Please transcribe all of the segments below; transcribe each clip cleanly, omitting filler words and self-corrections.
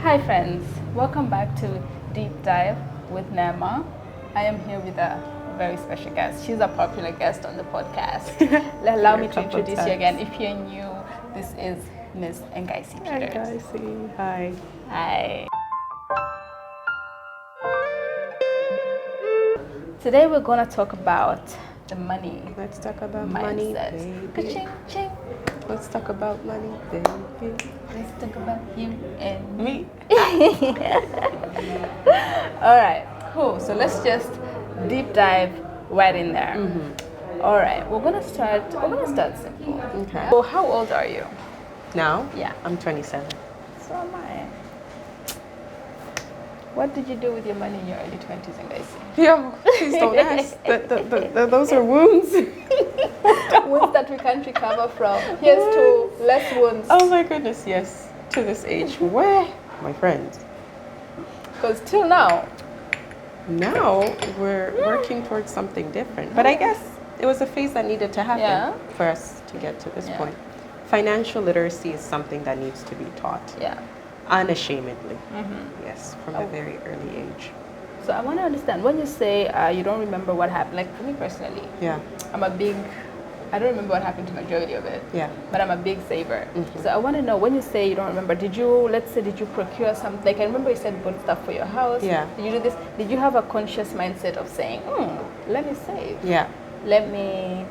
Hi friends, welcome back to Deep Dive with Nema. I am here with a very special guest. She's a popular guest on the podcast. Allow me to introduce you again. If you're new, this is Ms. Ngaisi Peters. Hi. Hi. Today we're going to talk about the money. Let's talk about mindset. money, baby. Ka-ching, ching. Let's talk about money, baby. Let's talk about you and Me. All right, cool. So let's just deep dive right in there. All right, we're gonna start simple. Okay. So how old are you? Now? Yeah. I'm 27. So am I. What did you do with your money in your early 20s, Ngaisi? Yo, please don't ask. Those are wounds. Wounds that we can't recover from. Here's to less wounds. Oh my goodness, yes. To this age. Where? My friends. Because till now. Now we're working towards something different. But I guess it was a phase that needed to happen for us to get to this point. Financial literacy is something that needs to be taught. Yeah. Unashamedly. Yes, from a very early age. So I want to understand, when you say you don't remember what happened, like for me personally, I don't remember what happened to the majority of it, but I'm a big saver. So I want to know, when you say you don't remember, did you procure something? Like I remember you said you bought stuff for your house. Yeah. Did you do this? Did you have a conscious mindset of saying, let me save? Yeah. Let me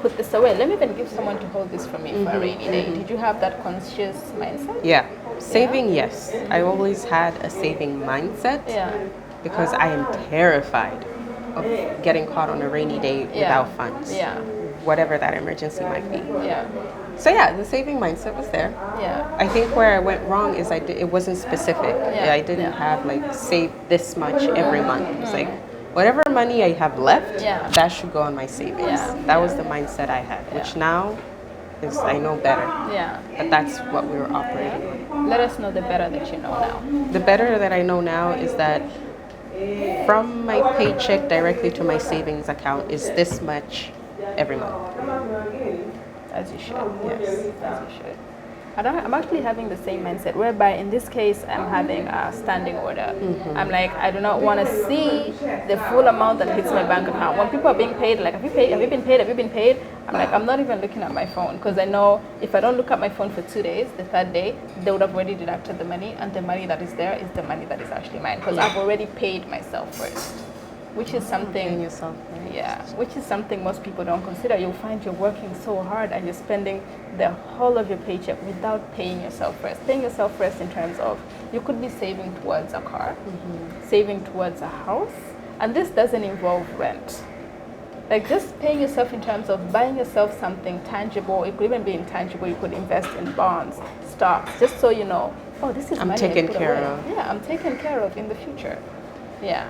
put this away. Let me even give someone to hold this for me for a rainy day. Did you have that conscious mindset? Yeah. Saving, yes. I always had a saving mindset. Yeah. Because I am terrified of getting caught on a rainy day without funds. Yeah. Whatever that emergency might be. Yeah. So yeah, the saving mindset was there. Yeah. I think where I went wrong is it wasn't specific. Yeah. I didn't have like save this much every month. It's like whatever money I have left, that should go on my savings. Yeah. That was the mindset I had, which now is I know better. Yeah. But that's what we were operating on. Let us know the better that you know now. The better that I know now is that from my paycheck directly to my savings account is this much every month. As you should. Yes. As you should. I'm actually having the same mindset, whereby in this case I'm having a standing order. I'm like, I do not want to see the full amount that hits my bank account. When people are being paid, like, have you been paid? I'm like, I'm not even looking at my phone, because I know if I don't look at my phone for 2 days, the third day, they would have already deducted the money, and the money that is there is the money that is actually mine, because I've already paid myself first. Which is something, which is something most people don't consider. You'll find you're working so hard and you're spending the whole of your paycheck without paying yourself first. Paying yourself first in terms of, you could be saving towards a car, saving towards a house, and this doesn't involve rent. Like just paying yourself in terms of buying yourself something tangible. It could even be intangible. You could invest in bonds, stocks, just so you know, this is money taken I put care away. of. Yeah, I'm taken care of in the future. Yeah.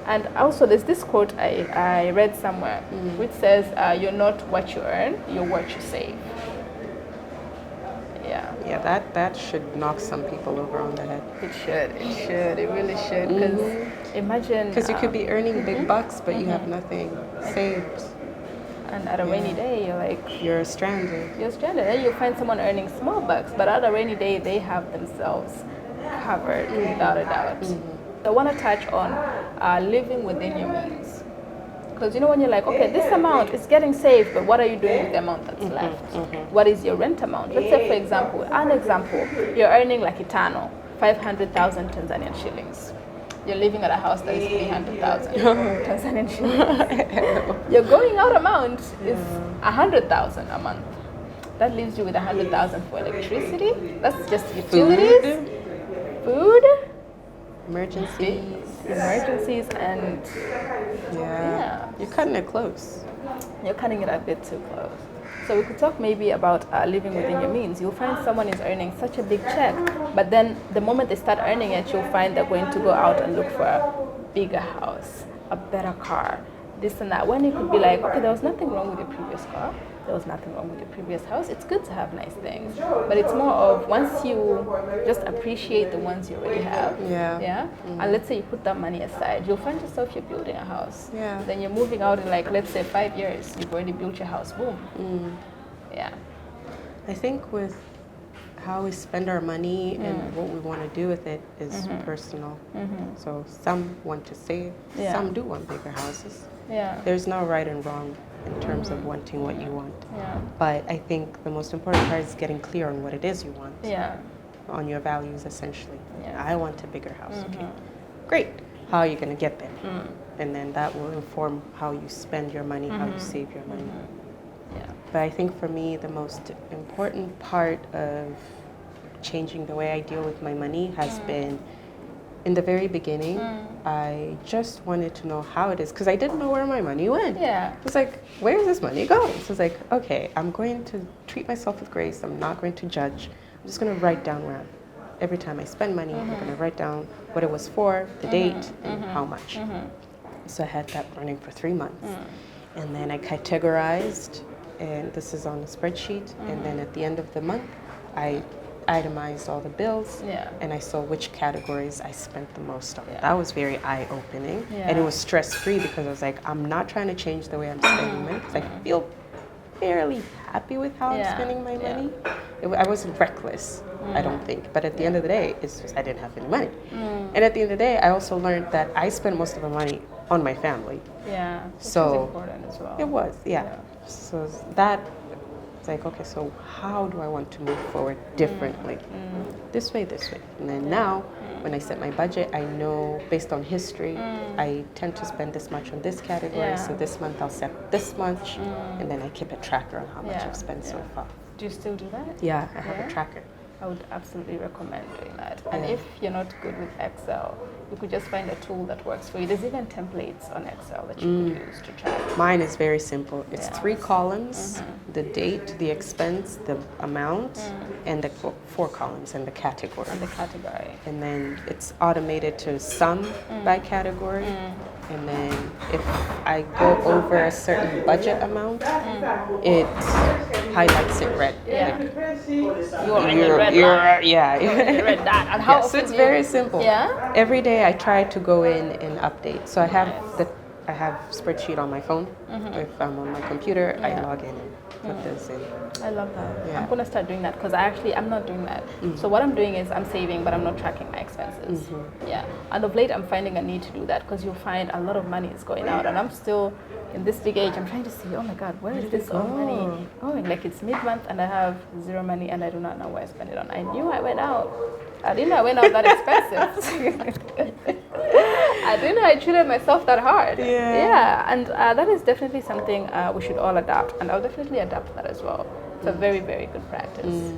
And also there's this quote I read somewhere which says, you're not what you earn, you're what you save. Yeah, that should knock some people over on the head. It really should. Because imagine... Because you could be earning big bucks, but you have nothing saved. And at a rainy day, you're like... You're stranded. And you'll find someone earning small bucks, but at a rainy day, they have themselves covered, without a doubt. I want to touch on living within your means. Because when you're like, okay, this amount is getting saved, but what are you doing with the amount that's left? What is your rent amount? Let's say, for example, you're earning like Itano, 500,000 Tanzanian shillings. You're living at a house that is 300,000 Tanzanian shillings. Your going out amount is 100,000 a month. That leaves you with 100,000 for electricity. That's just utilities, food. Emergencies and you're cutting it close. You're cutting it a bit too close. So we could talk maybe about living within your means. You'll find someone is earning such a big check, but then the moment they start earning it, you'll find they're going to go out and look for a bigger house, a better car, this and that. When you could be like, okay, there was nothing wrong with your previous car. There was nothing wrong with your previous house. It's good to have nice things, but it's more of once you just appreciate the ones you already have, and let's say you put that money aside, you'll find yourself you're building a house. Then you're moving out in like, let's say 5 years, you've already built your house. Boom. I think with how we spend our money and what we want to do with it is personal. So some want to save, some do want bigger houses. There's no right and wrong in terms of wanting what you want. But I think the most important part is getting clear on what it is you want. On your values, essentially. I want a bigger house. Okay, great. How are you going to get there? And then that will inform how you spend your money, how you save your money. But I think for me, the most important part of changing the way I deal with my money has been, in the very beginning, I just wanted to know how it is, because I didn't know where my money went. It was like, where is this money going? So it's like, okay, I'm going to treat myself with grace. I'm not going to judge. I'm just going to write down where every time I spend money, I'm going to write down what it was for, the date, and how much. So I had that running for 3 months. And then I categorized, and this is on a spreadsheet. And then at the end of the month, I itemized all the bills, and I saw which categories I spent the most on. That was very eye-opening. And it was stress-free because I was like, I'm not trying to change the way I'm spending money, because I feel fairly happy with how I'm spending my money. I wasn't reckless, I don't think. But at the end of the day, it's just I didn't have any money. And at the end of the day, I also learned that I spent most of my money on my family. So which is important as well. It was, So that, it's like, okay, so how do I want to move forward differently? This way. And then now, when I set my budget, I know based on history, I tend to spend this much on this category. So this month I'll set this much, and then I keep a tracker on how much I've spent so far. Do you still do that? Yeah, I have a tracker. I would absolutely recommend doing that. And if you're not good with Excel, you could just find a tool that works for you. There's even templates on Excel that you could use to track. Mine is very simple. It's 3 columns, the date, the expense, the amount, and the 4 columns and the category. And then it's automated to sum by category. And then if I go over a certain budget amount, it highlights it red. You're in the red line. Red dot. And how so it's very simple. Every day I try to go in and update. So I have spreadsheet on my phone. If I'm on my computer, I log in and put this in. I love that. I'm gonna start doing that because I'm not doing that. So what I'm doing is I'm saving, but I'm not tracking my expenses. And of late, I'm finding a need to do that because you'll find a lot of money is going out, and I'm still in this big age. I'm trying to see, oh my God, where is this all money going? Like it's mid-month and I have 0 money and I do not know where I spend it on. I knew I went out. I didn't know I went out that expensive. I didn't know I treated myself that hard. And that is definitely something we should all adapt, and I'll definitely adapt that as well. It's a very, very good practice.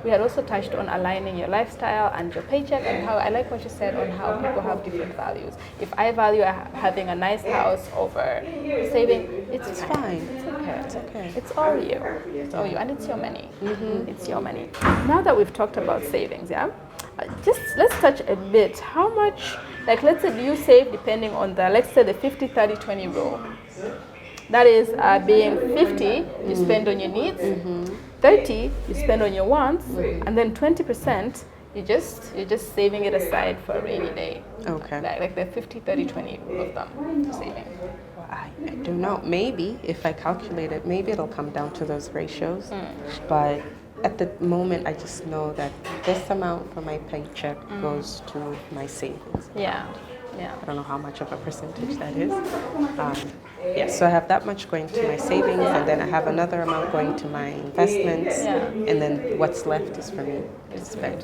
We had also touched on aligning your lifestyle and your paycheck, and how I like what you said on how people have different values. If I value having a nice house over saving, it's fine. It's okay. It's all you. It's all you, and it's your money. It's your money. Now that we've talked about savings, just let's touch a bit. How much, like let's say you save depending on let's say the 50-30-20 rule. That is being 50, you spend on your needs, 30, you spend on your wants, and then 20%, you're just saving it aside for a rainy day. Like the 50-30-20 rule of thumb saving. Well, I don't know. Maybe if I calculate it, maybe it'll come down to those ratios. But at the moment, I just know that this amount from my paycheck goes to my savings. I don't know how much of a percentage that is. So I have that much going to my savings, and then I have another amount going to my investments, and then what's left is for me to spend.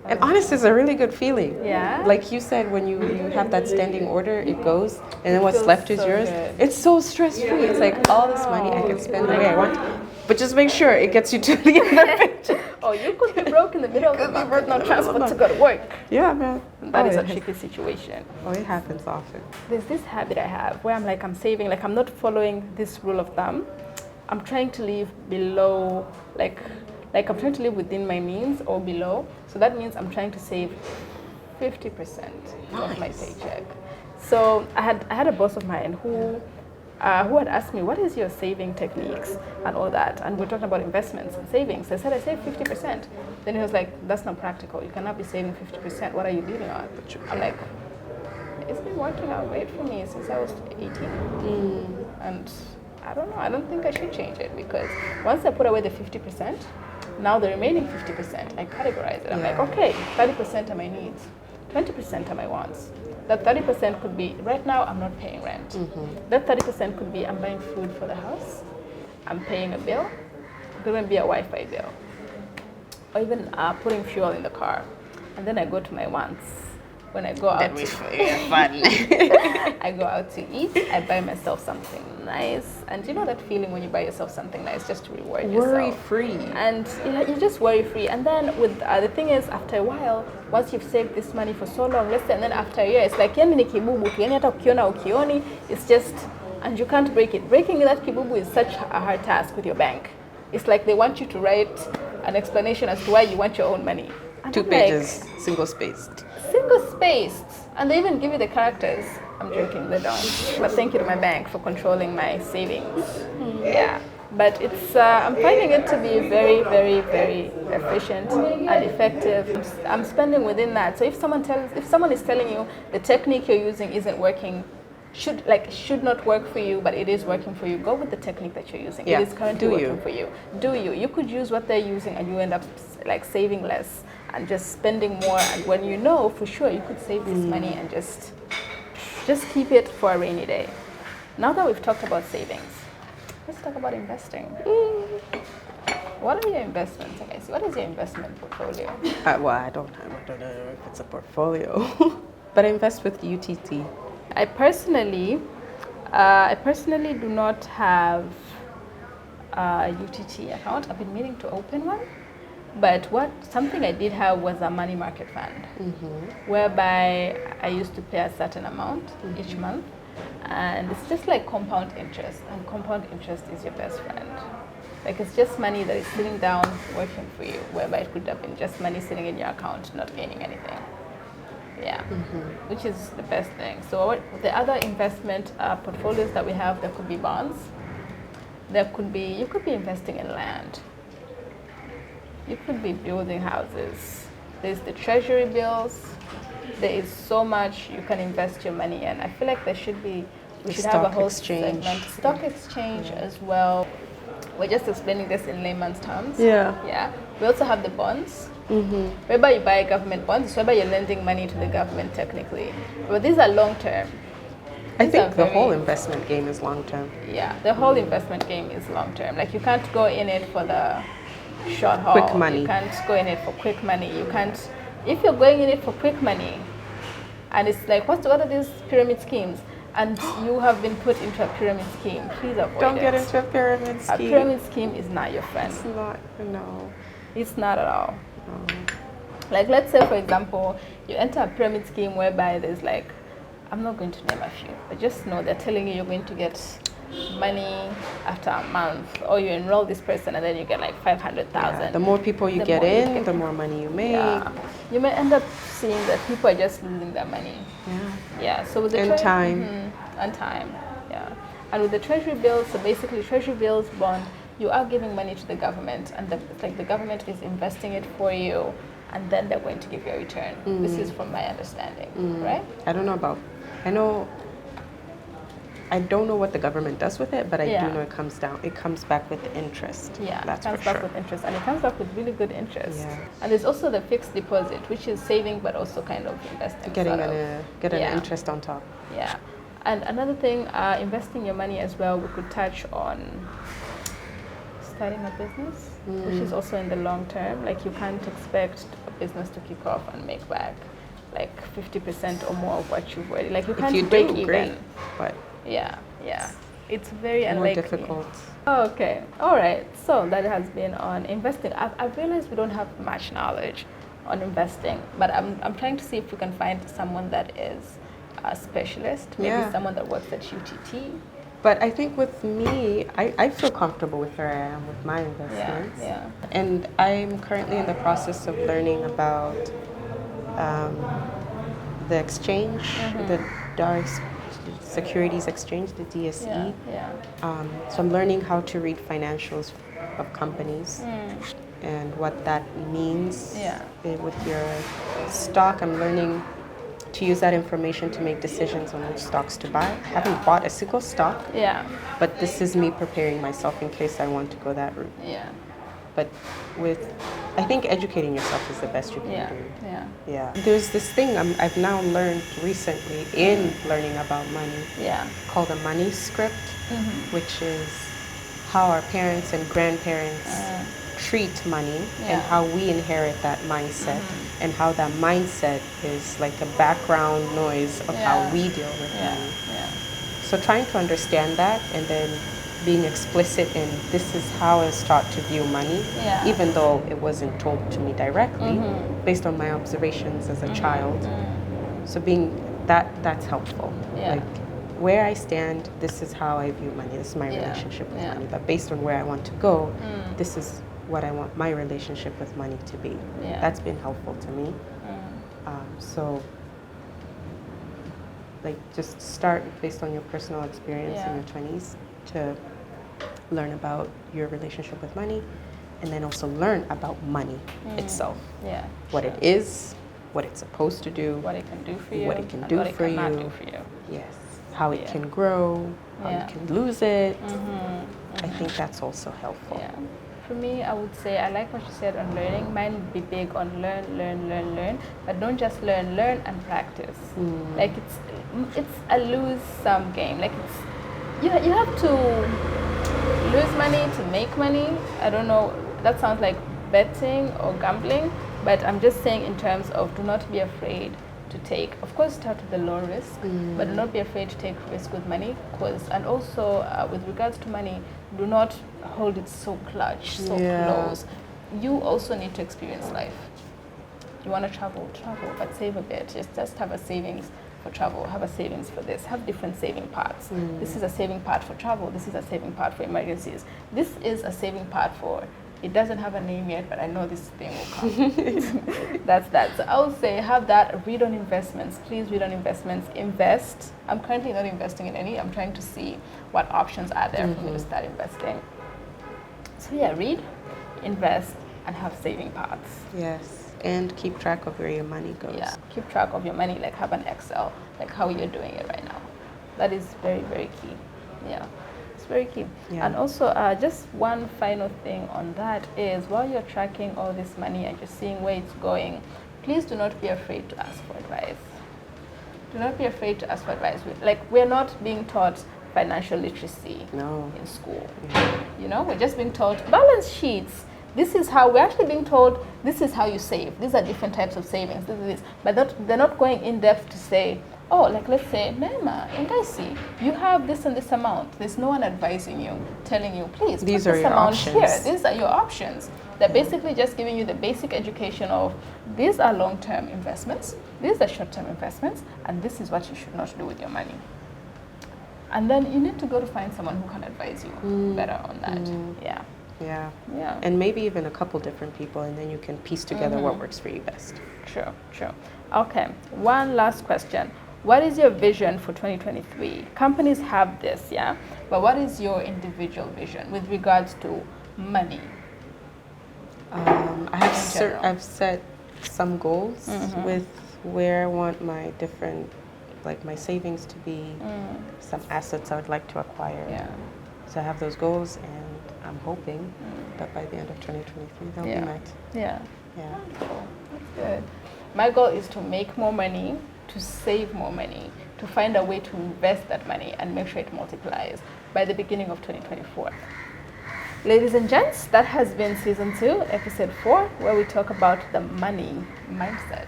And honestly, it's a really good feeling. Like you said, when you have that standing order, it goes, and then what's left is yours. It's so stress-free. It's like all this money I can spend the way I want. But just make sure it gets you to the end of the picture. You could be broke in the middle of the month with no transport to go to work. Man. That is a tricky situation. It happens often. There's this habit I have where I'm saving, like I'm not following this rule of thumb. I'm trying to live below, like I'm trying to live within my means or below. So that means I'm trying to save 50% of my paycheck. So I had a boss of mine who had asked me, what is your saving techniques and all that? And we're talking about investments and savings. I said, I save 50%. Then he was like, that's not practical. You cannot be saving 50%. What are you living on? I'm like, it's been working out great for me since I was 18. And I don't know. I don't think I should change it, because once I put away the 50%, Now the remaining 50%, I categorize it. I'm like, okay, 30% are my needs, 20% are my wants. That 30% could be, right now I'm not paying rent. Mm-hmm. That 30% could be I'm buying food for the house, I'm paying a bill, it could be a Wi-Fi bill, or even putting fuel in the car. And then I go to my wants. When I go out I go out to eat, I buy myself something nice. And you know that feeling when you buy yourself something nice just to reward yourself? Worry-free. And you're just worry-free. And then with the thing is, after a while, once you've saved this money for so long, let's say, and then after a year, it's like, it's just, and you can't break it. Breaking that kibubu is such a hard task with your bank. It's like they want you to write an explanation as to why you want your own money. And 2 pages, single-spaced. Single-spaced. And they even give you the characters. I'm joking, they don't. But thank you to my bank for controlling my savings. Yeah. But it's, I'm finding it to be very, very, very efficient and effective. I'm spending within that. So if someone is telling you the technique you're using isn't working, should not work for you, but it is working for you, go with the technique that you're using. Yeah. It is currently working for you. Do you? You could use what they're using and you end up like saving less and just spending more. And when you know for sure you could save this money and just keep it for a rainy day. Now that we've talked about savings, let's talk about investing. What are your investments, Agassiz? What is your investment portfolio? Well, I don't know if it's a portfolio, but I invest with UTT. I personally do not have a UTT account. I've been meaning to open one, but something I did have was a money market fund, whereby I used to pay a certain amount each month, and it's just like compound interest, and compound interest is your best friend. Like it's just money that is sitting down working for you, whereby it could have been just money sitting in your account, not gaining anything. Yeah, which is the best thing. So the other investment portfolios that we have, there could be bonds. You could be investing in land. You could be building houses. There's the treasury bills. There is so much you can invest your money in. I feel like we should have a whole segment. Stock exchange as well. We're just explaining this in layman's terms. Yeah. We also have the bonds. Whereby you buy government bonds, whereby you're lending money to the government technically. But these are long term. I think the whole investment game is long term. Yeah, the whole investment game is long term. Like you can't go in it for the short haul. Quick money. You can't go in it for quick money. You can't, if you're going in it for quick money, and it's like, what are these pyramid schemes? And you have been put into a pyramid scheme, please avoid it. Don't get into a pyramid scheme. A pyramid scheme is not your friend. It's not, no. It's not at all. Like let's say for example, you enter a pyramid scheme whereby there's like, I'm not going to name a few, but just know they're telling you you're going to get money after a month, or you enroll this person and then you get like 500,000. Yeah, the more people you get in, the more money you make. Yeah. You may end up seeing that people are just losing their money. Yeah. So with the time. And time. Yeah. And with the treasury bills, so basically treasury bills, bond, you are giving money to the government, and the government is investing it for you, and then they're going to give you a return. This is from my understanding, right? I don't know what the government does with it, but I do know it comes back with interest. Yeah, that's it comes back with interest, and it comes back with really good interest. Yeah. And there's also the fixed deposit, which is saving but also kind of investing. Getting an interest on top. Yeah. And another thing, investing your money as well, we could touch on starting a business, which is also in the long term. Like you can't expect a business to kick off and make back like 50% or more of what you've already, like you can't break even. Great, but yeah, it's very unlikely. More difficult. Okay, all right. So that has been on investing. I've realized we don't have much knowledge on investing, but I'm trying to see if we can find someone that is a specialist, maybe someone that works at UTT. But I think with me, I feel comfortable with where I am with my investments. Yeah. And I'm currently in the process of learning about the exchange, the Securities Exchange, the DSE. So I'm learning how to read financials of companies and what that means with your stock. I'm learning to use that information to make decisions on which stocks to buy. I haven't bought a single stock, but this is me preparing myself in case I want to go that route. but I think educating yourself is the best you can do. Yeah. There's this thing I've now learned recently in learning about money. Called a money script, which is how our parents and grandparents treat money and how we inherit that mindset and how that mindset is like a background noise of how we deal with money. So trying to understand that and then being explicit in this is how I was taught to view money, even though it wasn't told to me directly, based on my observations as a child. So being that's helpful. Like where I stand, this is how I view money. This is my relationship with money. But based on where I want to go, this is what I want my relationship with money to be. That's been helpful to me. So like just start based on your personal experience in your 20s to learn about your relationship with money, and then also learn about money itself. What it is, what it's supposed to do, what it can do for you, what it can do for you. Yes. How it can grow, how you can lose it. I think that's also helpful. For me, I would say I like what you said on learning. Mine would be big on learn, but don't just learn and practice. Like it's a lose-sum game. Like it's you have to lose money to make money. I don't know. That sounds like betting or gambling, but I'm just saying in terms of do not be afraid to take. Of course, start with the low risk, but do not be afraid to take risk with money. And also with regards to money, do not hold it so clutch, so close. You also need to experience life. You want to travel, but save a bit. Just have a savings for travel, have a savings for this, have different saving parts. This is a saving part for travel, this is a saving part for emergencies. This is a saving part for, it doesn't have a name yet, but I know this thing will come. That's that. So I would say have that, read on investments. Please read on investments, invest. I'm currently not investing in any. I'm trying to see what options are there for me to start investing. So read, invest, and have saving parts. Yes. And keep track of where your money goes. Keep track of your money, like have an Excel, like how you're doing it right now. That is very, very key. It's very key. And also, just one final thing on that is while you're tracking all this money and you're seeing where it's going, please do not be afraid to ask for advice. Do not be afraid to ask for advice. Like, we're not being taught financial literacy in school. We're just being taught balance sheets. This is how we're actually being told, this is how you save. These are different types of savings. This. But they're not going in depth to say, oh, like let's say, Nema, and I see, you have this and this amount. There's no one advising you, telling you, please, these put are this your amount options. Here. These are your options. They're basically just giving you the basic education of, these are long-term investments, these are short-term investments, and this is what you should not do with your money. And then you need to go to find someone who can advise you better on that. Yeah. And maybe even a couple different people, and then you can piece together what works for you best. True. Okay, one last question. What is your vision for 2023? Companies have this, but what is your individual vision with regards to money? I've set some goals with where I want my different, like my savings to be, some assets I would like to acquire. So I have those goals, and I'm hoping that by the end of 2023 they'll be met. Wonderful. That's good. My goal is to make more money, to save more money, to find a way to invest that money and make sure it multiplies by the beginning of 2024. Ladies and gents, that has been season 2, episode 4, where we talk about the money mindset.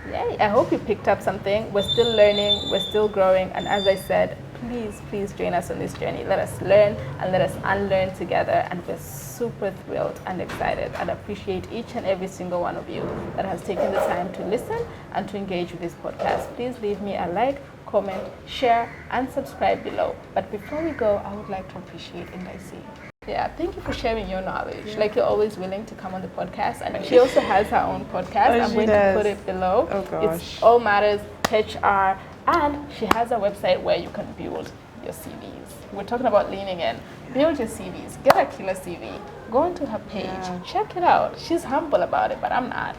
Yay! I hope you picked up something. We're still learning, we're still growing, and as I said, please join us on this journey. Let us learn and let us unlearn together, and we're super thrilled and excited and appreciate each and every single one of you that has taken the time to listen and to engage with this podcast. Please leave me a like, comment, share, and subscribe below. But before we go, I would like to appreciate Ndaisi. Thank you for sharing your knowledge. Like, you're always willing to come on the podcast, and she also has her own podcast. I'm going to put it below. Oh gosh. It's All Matters HR, and she has a website where you can build your CVs. We're talking about leaning in. Build your CVs. Get a killer CV. Go onto her page. Check it out. She's humble about it, but I'm not.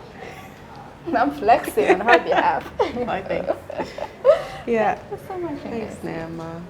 I'm flexing on her behalf. I think. Thank you so much. Thanks, Nema.